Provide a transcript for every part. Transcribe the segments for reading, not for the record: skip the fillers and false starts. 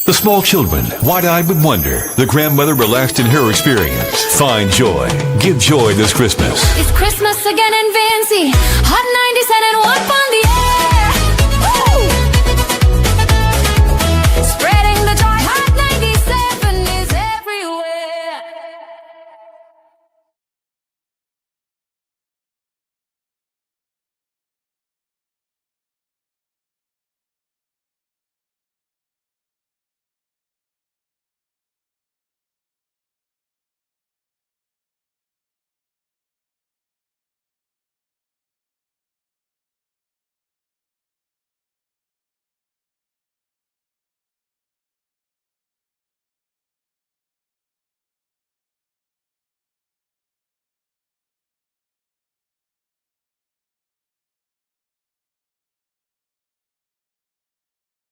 The small children, wide-eyed with wonder. The grandmother relaxed in her experience. Find joy. Give joy this Christmas. It's Christmas again in Vincy. Hot 97 and 1 on the air. Woo! Spreading the joy. Hot 97 is everywhere.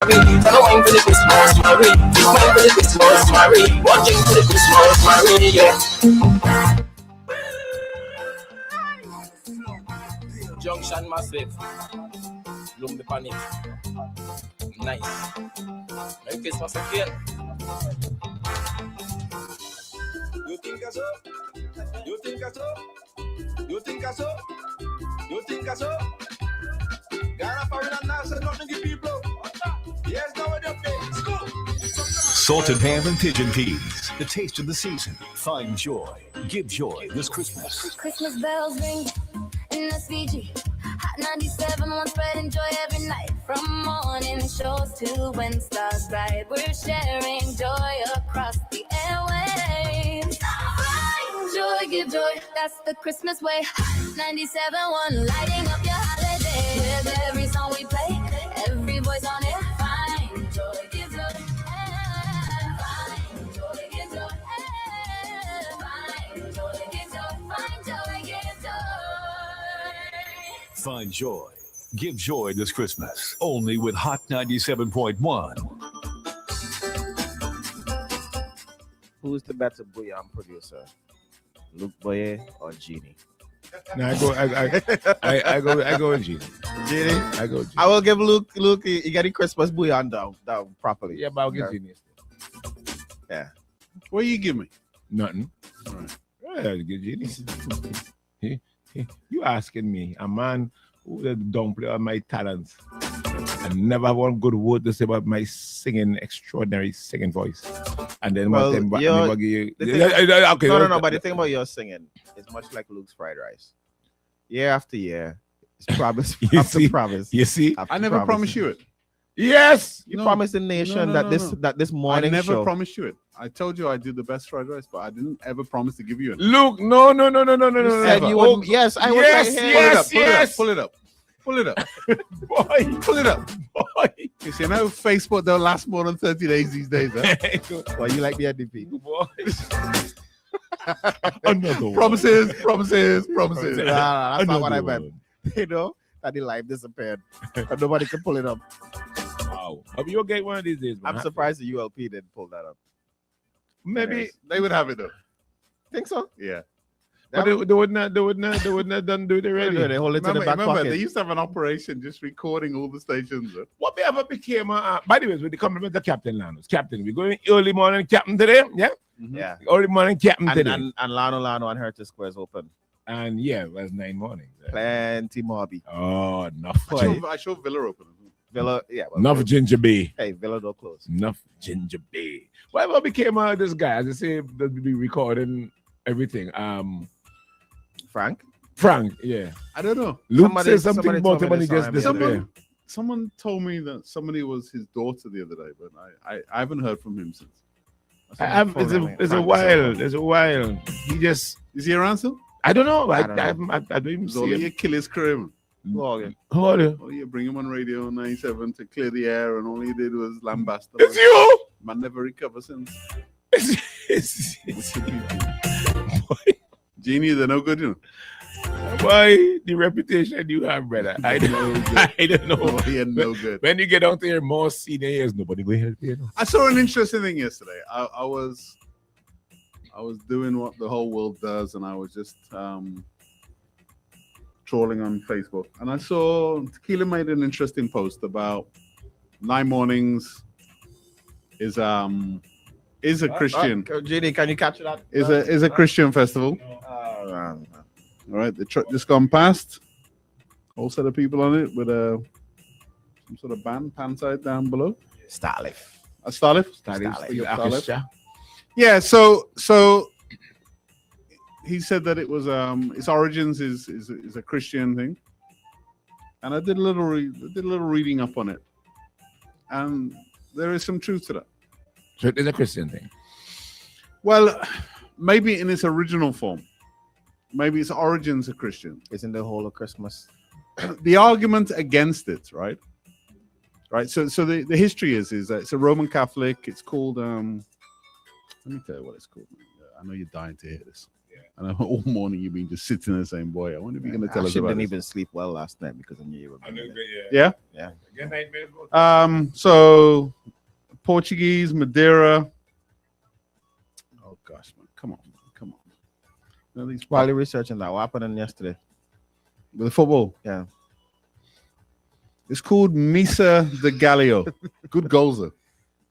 Watching for the Christmas, Marie. Wine for the Christmas, Marie. Watching for the Christmas, Marie. Yeah. Junction massive. Bloom the panic. Nice. Merry Christmas again. You think so? You think so? You think so? You think so? Ghana for it and NASA, nothing to people. Yes, now we're up there. Let's go. Salted ham and pigeon peas. The taste of the season. Find joy. Give joy this Christmas. Christmas bells ring in SVG. Hot 97, one spreading joy every night. From morning shows to when stars bright. We're sharing joy across the airwaves. Find joy, give joy. That's the Christmas way. 97.1, lighting up your holiday. With every song we play, every voice on it. Find joy, give joy. Find joy, give joy. Find joy, give joy. Find joy, give joy. Find joy. Give joy this Christmas. Only with Hot 97.1. Who's the better bouillon producer, Luke Boye or Genie? No, I go with Genie. Genie? I go with Genie. I will give Luke. He got the Christmas bouillon down properly. Yeah, but I'll give Genie. Yeah. What you give me? Nothing. All right. Yeah, I'll give Genie. You asking me, a man who don't play on my talents and never have one good word to say about my singing, extraordinary singing voice. And then Well, what them okay. No, But the thing about your singing is much like Luke's fried rice. Year after year, it's promise You after see? promise. You see? after I never promise. promised you it. Yes. You No. promised the nation No, that no, no. this I morning never show. promised you it. I told you I do the best fried rice, but I didn't ever promise to give you it. Luke, no. You said you Oh, would. Yes, I was yes, right here. yes. Pull it up. Pull it up. Boy, Pull it up. boy. You see, now Facebook don't last more than 30 days these days. Huh? Well, you like the NDP. Boy. Another one. Promises. Nah, that's not what I Another meant. You know, that the life disappeared. But nobody can pull it up. Wow. I mean, you'll get one of these days, man. I'm surprised the ULP didn't pull that up. Maybe, They would have it though. Think so? Yeah. but they would not done do it already. They hold it to the back Remember, pocket. they used to have an operation just recording all the stations. What we ever became, by the way, with the compliment to Captain Lanos. Captain, we're going early morning captain today, yeah? Yeah. Early morning captain today. And Lano and Herta Square is open. And yeah, it was 9 mornings. Plenty more. Oh, enough. I showed Villa open. Villa, yeah. Well, Enough Ginger Bay. Hey, Villa don't close. Enough Ginger Bay. Whatever became this guy, as I say, that be recording everything. Frank? Frank, yeah. I don't know. Luke said something about told him me and he this just on him the other disappeared. Someone told me that somebody was his daughter the other day, but I haven't heard from him since. It's a while. It's a while. He just, Is he around still? I don't know. I don't know. don't even It's see only him. a kill his career. Man. Logan. Who are you? Oh, yeah, bring him on radio 97 to clear the air, and all he did was lambast. the It's man. you. Man never recovered since. It's Genie, they're no good, you know. why the reputation you have, brother. I don't know. Oh, he ain't no good. When you get out there more senior years, nobody will help you. I saw an interesting thing yesterday. I was doing what the whole world does, and I was just trolling on Facebook, and I saw Tequila made an interesting post about 9 mornings is a Christian. JD, can you capture that? Is a Christian festival. All right, just gone past. Whole set of people on it with some sort of band pan side down below. Starlift. A Starlift. Starlift. Yeah. So he said that it was its origins is a Christian thing, and I did a little reading up on it, and there is some truth to that. So it is a Christian thing. Well, maybe in its original form, maybe its origins are Christian. Isn't the whole of Christmas? The argument against it, right? So the history is that it's a Roman Catholic. It's called let me tell you what it's called. I know you're dying to hear this. I know all morning you've been just sitting there saying, "Boy, I wonder if you're going to tell us about it." I didn't even sleep well last night because I knew you were. Yeah. So Portuguese, Madeira. Oh gosh, man, come on. You know, while you're researching that, what happened yesterday with the football? Yeah, it's called Misa de Gallio. Good goals, though.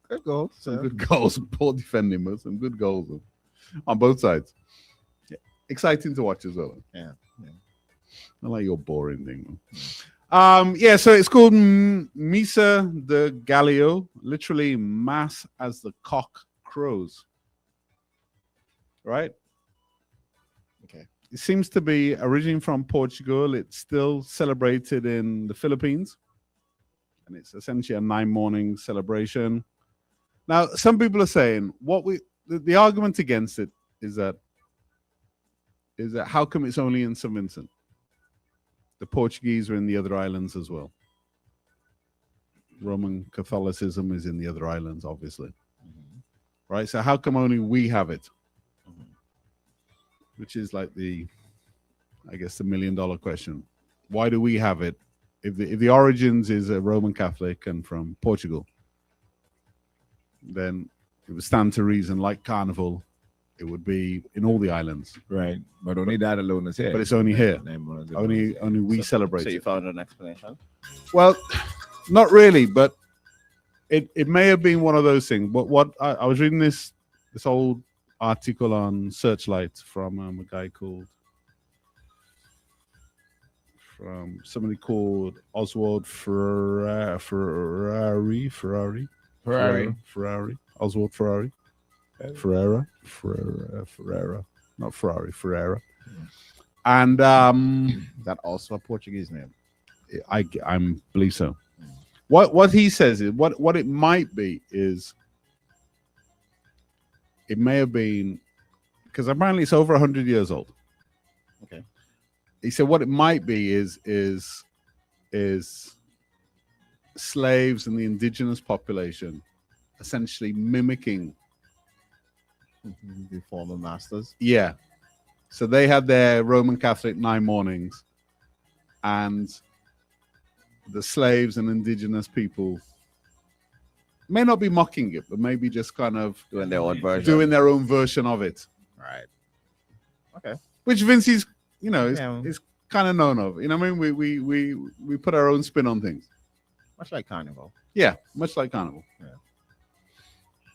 Good goals. Some good goals. Poor defending, but some good goals on both sides. Yeah. Exciting to watch as well. Yeah. I like your boring thing. Yeah, so it's called Misa de Gallio, literally mass as the cock crows. Right? Okay. It seems to be originating from Portugal. It's still celebrated in the Philippines. And it's essentially a 9-morning celebration. Now, some people are saying the argument against it is that how come it's only in St. Vincent? The Portuguese are in the other islands as well. Roman Catholicism is in the other islands, obviously. Mm-hmm. Right? So how come only we have it? Mm-hmm. Which is like the $1 million question. Why do we have it? If the origins is a Roman Catholic and from Portugal, then it would stand to reason, like Carnival, it would be in all the islands. Right. But only that alone is here. But it's only here. Only we celebrate. So you found an explanation? Well, not really, but it may have been one of those things. But what I was reading this old article on Searchlight from a guy called somebody called Oswald Ferrari. Oswald Ferrari. Ferreira. Not Ferrari, Ferreira. And that also a Portuguese name. I believe so. What he says is what it might be is it may have been because apparently it's over 100 years old. Okay. He said what it might be is slaves and the indigenous population essentially mimicking the former masters. Yeah. So they had their Roman Catholic 9 mornings, and the slaves and indigenous people may not be mocking it, but maybe just kind of doing their own version of it. Right. Okay. Which Vincey's, is kind of known of. You know what I mean? We put our own spin on things. Much like Carnival. Yeah, much like Carnival. Yeah.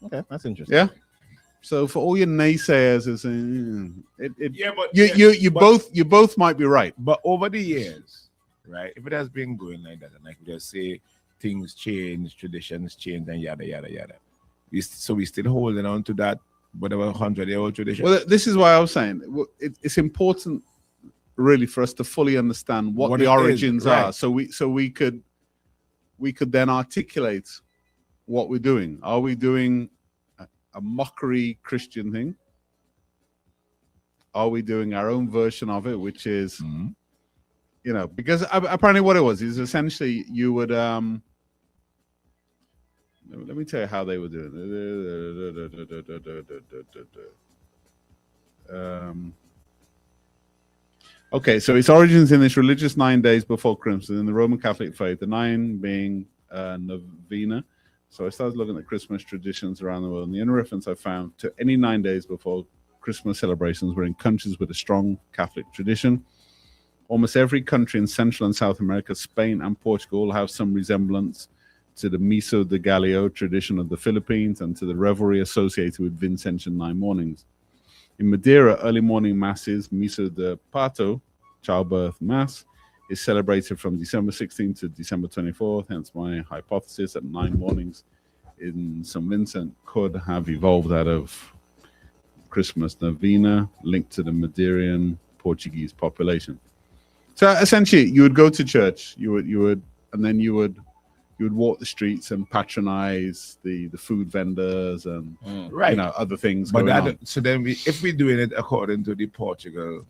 Okay, that's interesting. Yeah. So for all your naysayers, you both might be right. But over the years, right? If it has been going like that, and like we just say things change, traditions change, and yada yada yada. We still holding on to that whatever 100-year-old tradition. Well, this is why I was saying it's important, really, for us to fully understand what the origins are, so we could then articulate what we're doing. Are we doing a mockery Christian thing? Are we doing our own version of it, which is, because apparently what it was is essentially you would, let me tell you how they were doing it. Okay, so its origins in this religious 9 days before Christmas in the Roman Catholic faith, the 9 being novena. So I started looking at Christmas traditions around the world, and the only reference I found to any 9 days before Christmas celebrations were in countries with a strong Catholic tradition. Almost every country in Central and South America, Spain and Portugal, have some resemblance to the Miso de Gallo tradition of the Philippines, and to the revelry associated with Vincentian 9 mornings. In Madeira, early morning masses, Miso de Pato, childbirth mass, is celebrated from December 16th to December 24th. Hence my hypothesis that 9 mornings in St. Vincent could have evolved out of Christmas novena linked to the Madeiran Portuguese population. So essentially, you would go to church, you would, and then you would walk the streets and patronize the food vendors and other things. But so then if we're doing it according to the Portugal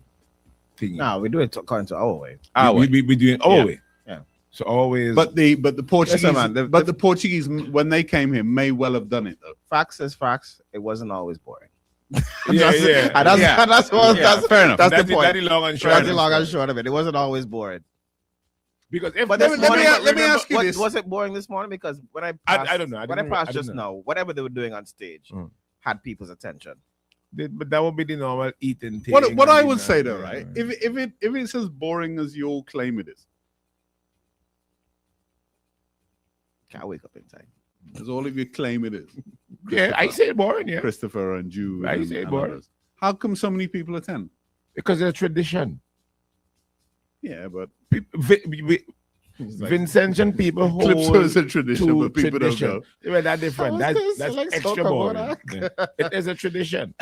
thing, No, we do it according to our way. we doing our way. Yeah. So always. But the Portuguese, Listen, man, the Portuguese when they came here may well have done it though. Facts is facts. It wasn't always boring. That's fair enough. That's the point. That's the long and short. That's the long and short of it. It wasn't always boring. Because if But let this me- morning, let me ask you what, this. was it boring this morning? Because when I I don't know. when I passed just know. now, whatever they were doing on stage had people's attention. But that would be the normal eating thing. What I would say though, right? If it's as boring as you all claim it is, Can't wake up in time. as all of you claim it is, Yeah, I say boring, yeah. Christopher and Jude, I and- say and boring. others. How come so many people attend? Because it's a tradition. Yeah, but Vincentian people hold Calypso is a tradition, to but people tradition. don't go. Well, that's different. That's Let's extra talk about boring. Yeah. It is a tradition.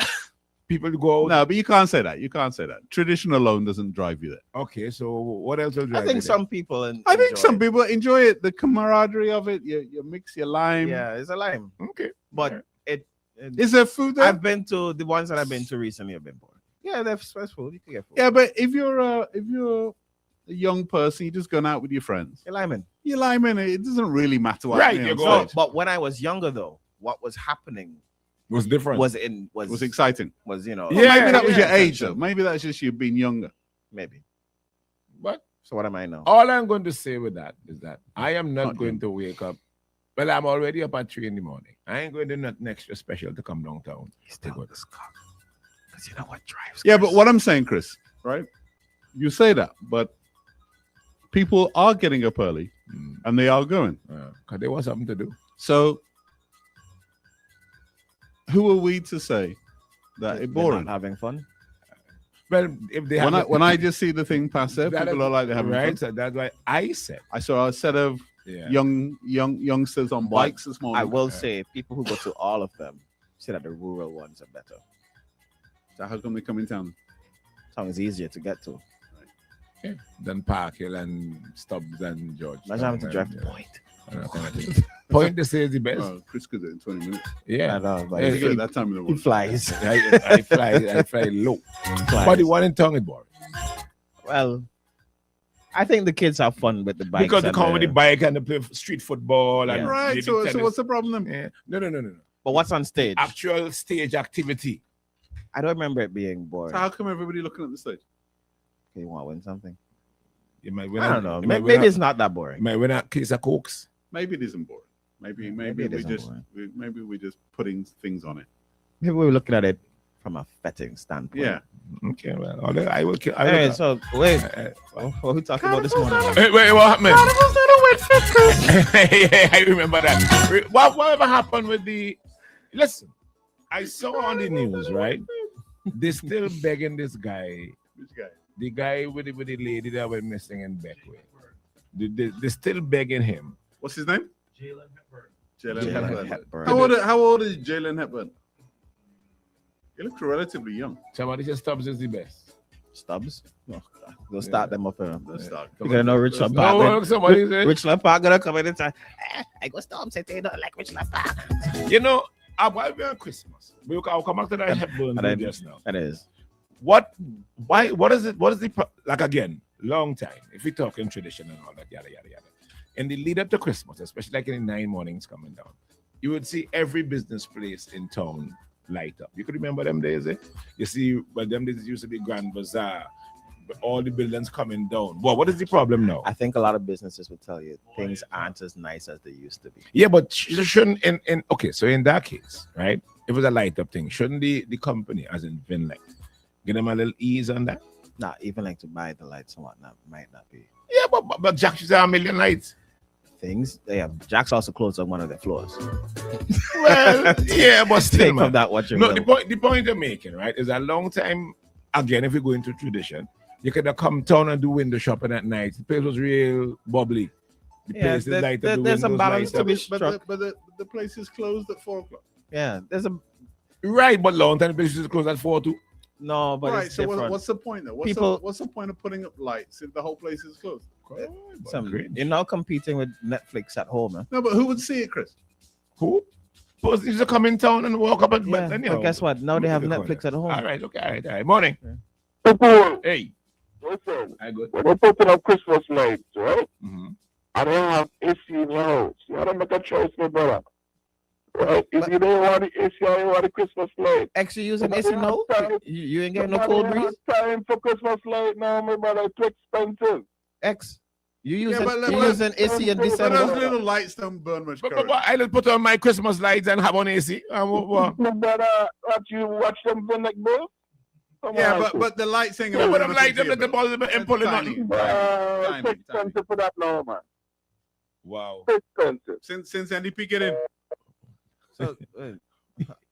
People go out. No, but you can't say that. You can't say that. Tradition alone doesn't drive you there. Okay, so what else will drive I think you some people. I think enjoy some it. people enjoy it, the camaraderie of it. You mix your lime. Yeah, it's a lime, there? Okay, but it Is there food there? I've been to the ones that I've been to recently have been boring. Yeah, they're stressful. You can get food. Yeah, but if you're a young person, you're just going out with your friends. You're liming. You lime in it. It doesn't really matter what. Right, you know, you go on out. stage. But when I was younger, though, what was happening was different. was It was exciting. you know Yeah, Maybe that was your yeah. age, though. Maybe that's just you being younger. maybe. But So what am I now? all I'm going to say with that is that I am not Not going you. to wake up. Well, I'm already up at 3 in the morning. I ain't going to do nothing extra special to come downtown. Because you know what drives. Yeah, Chris? but what I'm saying, Chris, right? You say that, but people are getting up early and they are going. Because there was something to do. So who are we to say that it's They're boring? not having fun. Well, if they have When I just see the thing pass there, that people is- are like they're having right, fun. so that's why I said, I saw a set of yeah. youngsters on bikes this morning. I will say, people who go to all of them say that the rural ones are better. So how come they come in town? Town is easier to get to. Then Park Hill and Stubbs and George. Imagine having to drive to Point. Point they say is the best. Oh, Chris could do it in 20 minutes. Yeah. I know, but Yeah, He's good at that time of the he morning. flies. I fly low. But the one in town is boring. Well, I think the kids have fun with the bikes. Because they and come with the bike and they play street football and Yeah. Right. they So do tennis. what's the problem then? Yeah. No. But what's on stage? Actual stage activity. I don't remember it being boring. So how come everybody looking at the stage? Okay, you want to win something? You might win I a- don't know. you might Maybe win a- it's not that boring. you might win a case of Cokes. Maybe it isn't boring. Maybe it we isn't just boring. maybe we're just putting things on it. Maybe we were looking at it from a betting standpoint. Yeah. Okay, well, I will. Anyway, so wait, uh, what are we talking about this morning? Wait, what happened? Yeah, I remember that. Whatever happened with the? Listen, I saw on the news, right? They still begging this guy, Which guy? the guy with the lady that went missing in Beckway. They still begging him. What's his name? Jalen Jalen Hepburn. Hepburn. How old is Jalen Hepburn? He looks relatively young. Somebody said Stubbs is the best. Stubbs? Oh, God. We'll start them up. Let's start. You're gonna know Rich No, Lampard. look, somebody said. Rich Lampard gonna come in and say, I go Stubbs say they don't like Rich Lampard. You know, while we're on Christmas, I'll come back to that Hepburn And then- thing just now. That is. What is it? What is the like again? Long time. If we talk in tradition and all that, yada yada yada. In the lead up to Christmas, especially like in the 9 mornings coming down, you would see every business place in town light up. You could remember them days, eh? You see, well, them days used to be Grand Bazaar, but all the buildings coming down. Well, what is the problem now? I think a lot of businesses will tell you things aren't as nice as they used to be. Yeah, but shouldn't in okay, so in that case, right? If it was a light up thing, shouldn't the company, as in Vinlight, give them a little ease on that? Not even like to buy the lights and whatnot might not be. Yeah, but Jack should say 1 million lights. things. They have Jack's also closed on one of their floors. Well, yeah, but still, Take man. from that what you No, will. the point you're making, right, is a long time. Again, if we go into tradition, you could have come down and do window shopping at night. The place was real bubbly. The Yeah, place is light up, the there's a windows balance light to up. be struck. But the place is closed at 4 o'clock. Yeah, there's a Right, but long time the place is closed at 4 too. no, but Right. it's So different. what's the point? Then? What's the point of putting up lights if the whole place is closed? You're now competing with Netflix at home, man. No, but who would see it, Chris? Who? Supposed to just come in town and walk up and Yeah, but, but guess what? Now they have Look at Netflix that. at home. All right, okay, all right. Morning. Hey. Listen, I good. when they putting up Christmas lights, right? Mm-hmm. I don't have AC in your house. You gotta make a choice, my brother. Right? If you don't want the AC, you want the Christmas light. X, you using AC now? You ain't getting no cold breeze? Time for Christmas light now, my brother. It's too expensive. X, you Yeah, using, but you let- using AC in but But December? those little lights don't burn much But current. I just put on my Christmas lights and have on AC. What? My brother, you watch them for like this? Yeah, but the lights ain't gonna But do I'm nothing like to them you, at the bro. ball and pulling Tiny. on. It's Timing. expensive for that now, man. Wow. It's expensive. Since NDP get in, So,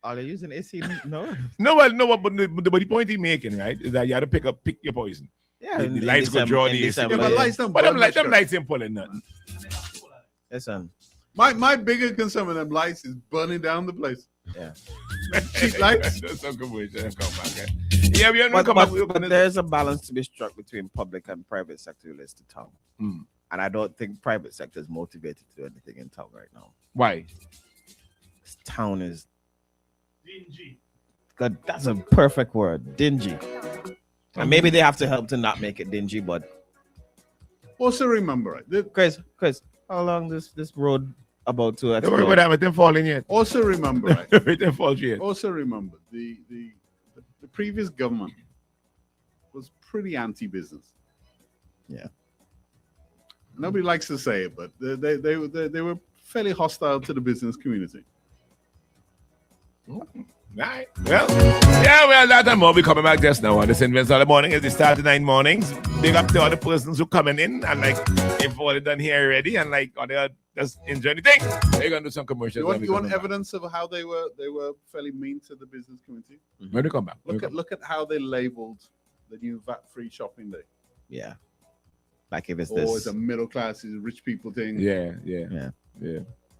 are they using AC? No. No, but the point he's making, right, is that you have to pick your poison. Yeah, The in lights go December- draw in the AC. December, yeah, but yeah. lights don't But burn them much them current. lights ain't pulling nothing. Listen, My bigger concern with them lights is burning down the place. yeah. Cheap lights. That's some good way to come back. Eh? Yeah, we are But, come back. We're but gonna- there's a balance to be struck between public and private sector related to town. Mm. And I don't think private sector is motivated to do anything in town right now. Why? This town is dingy. God, that's a perfect word, dingy. And maybe they have to help to not make it dingy. But Also remember, right? Chris, how long this road about to Don't worry about that. It didn't fall in yet. Also remember, right? It didn't fall yet. Also remember the previous government was pretty anti-business. Yeah. Nobody likes to say it, but they were fairly hostile to the business community. Right. Well, that and more. We coming back just now on this Invest all the morning. It's the start of 9 mornings. Big up to all the persons who coming in and like if all they done here already and like or they are just enjoying the thing. They're gonna do some commercials. You want evidence of how they were fairly mean to the business community? When they come back. Look at how they labeled the new VAT-free shopping day. Yeah. Like if it's Or this. it's a middle class, it's a rich people thing. Yeah. Yeah.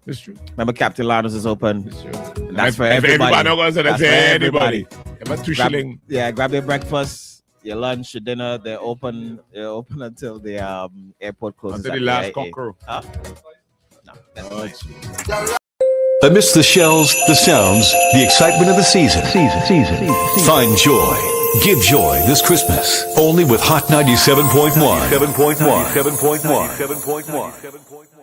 It's true. Remember, Captain Lardos is open. It's true. And that's for everybody. Everybody. I'm gonna say That's that's for anybody. everybody. About 2 Grab- shilling. Yeah, grab your breakfast, your lunch, your dinner. They're open. They're open until the airport closes. Until at the last 8. cockcrow. Huh? No, that's fine. Amidst the shells, the sounds, the excitement of the season. Find joy. Give joy this Christmas. Only with Hot 97.1. 7.1.